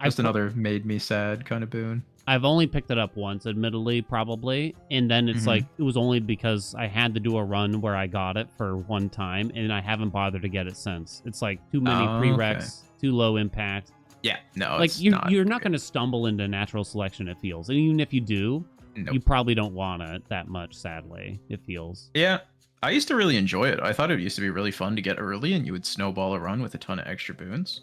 Just another made me sad kind of boon. I've only picked it up once, admittedly, probably. And then it's like, it was only because I had to do a run where I got it for one time, and I haven't bothered to get it since. It's like too many prereqs, too low impact. Yeah, no, like you're not going to stumble into natural selection, it feels. And even if you do, you probably don't want it that much, sadly, it feels. Yeah, I used to really enjoy it. I thought it used to be really fun to get early, and you would snowball a run with a ton of extra boons.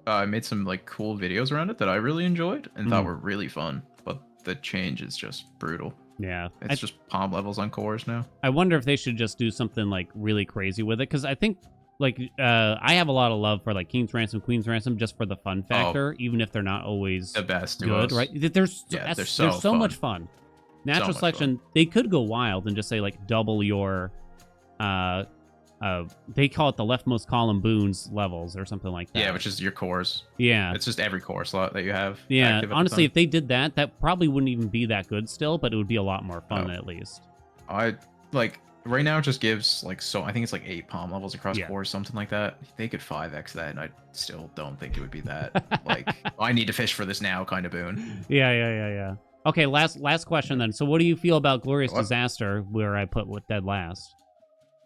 I made some like cool videos around it that I really enjoyed and thought were really fun, but the change is just brutal. Yeah. It's just palm levels on cores now. I wonder if they should just do something like really crazy with it, because I think like I have a lot of love for like King's Ransom, Queen's Ransom, just for the fun factor, even if they're not always the best good, right? They're so much fun. Natural selection, they could go wild and just say like double your they call it the leftmost column boons levels or something like that. Yeah, which is your cores. Yeah. It's just every core slot that you have. Yeah, honestly, if they did that, that probably wouldn't even be that good still, but it would be a lot more fun at least. I like right now it just gives like I think it's like 8 palm levels across cores, something like that. They could 5x that, and I still don't think it would be that like I need to fish for this now kind of boon. Yeah. Okay, last question then. So what do you feel about Glorious Disaster, where I put with dead last?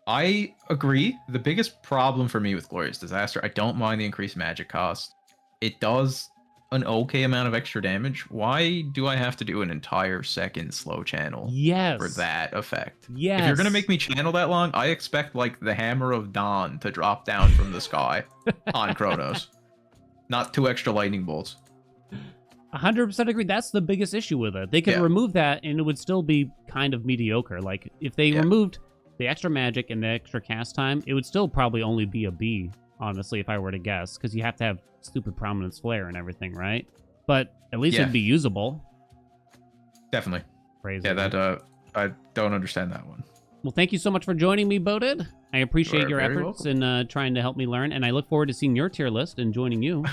I agree. The biggest problem for me with Glorious Disaster, I don't mind the increased magic cost. It does an okay amount of extra damage. Why do I have to do an entire second slow channel for that effect? Yes. If you're going to make me channel that long, I expect like the Hammer of Dawn to drop down from the sky on Kronos. Not 2 extra lightning bolts. 100% agree. That's the biggest issue with it. They could remove that and it would still be kind of mediocre. Like if they removed the extra magic and the extra cast time, it would still probably only be a B, honestly, if I were to guess, because you have to have stupid Prominence Flare and everything, right? But at least it'd be usable. Definitely. Crazy. Yeah, that I don't understand that one. Well, thank you so much for joining me, Boded. I appreciate your efforts in trying to help me learn, and I look forward to seeing your tier list and joining you.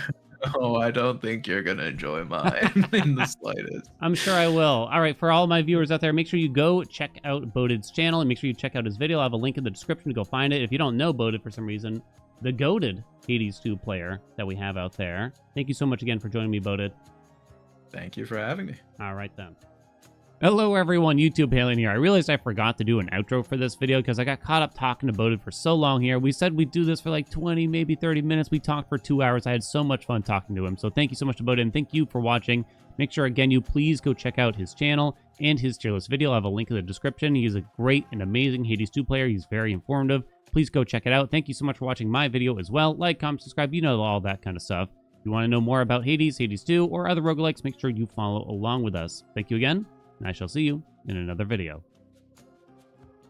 Oh, I don't think you're going to enjoy mine in the slightest. I'm sure I will. All right, for all my viewers out there, make sure you go check out Boded's channel and make sure you check out his video. I'll have a link in the description to go find it. If you don't know Boded for some reason, the goated Hades 2 player that we have out there. Thank you so much again for joining me, Boded. Thank you for having me. All right, then. Hello everyone, YouTube Haelian here. I realized I forgot to do an outro for this video because I got caught up talking to Boded for so long here. We said we'd do this for like 20, maybe 30 minutes. We talked for 2 hours. I had so much fun talking to him. So thank you so much to Boded, and thank you for watching. Make sure, again, you please go check out his channel and his tier list video. I'll have a link in the description. He is a great and amazing Hades 2 player. He's very informative. Please go check it out. Thank you so much for watching my video as well. Like, comment, subscribe, you know, all that kind of stuff. If you want to know more about Hades, Hades 2, or other roguelikes, make sure you follow along with us. Thank you again, and I shall see you in another video.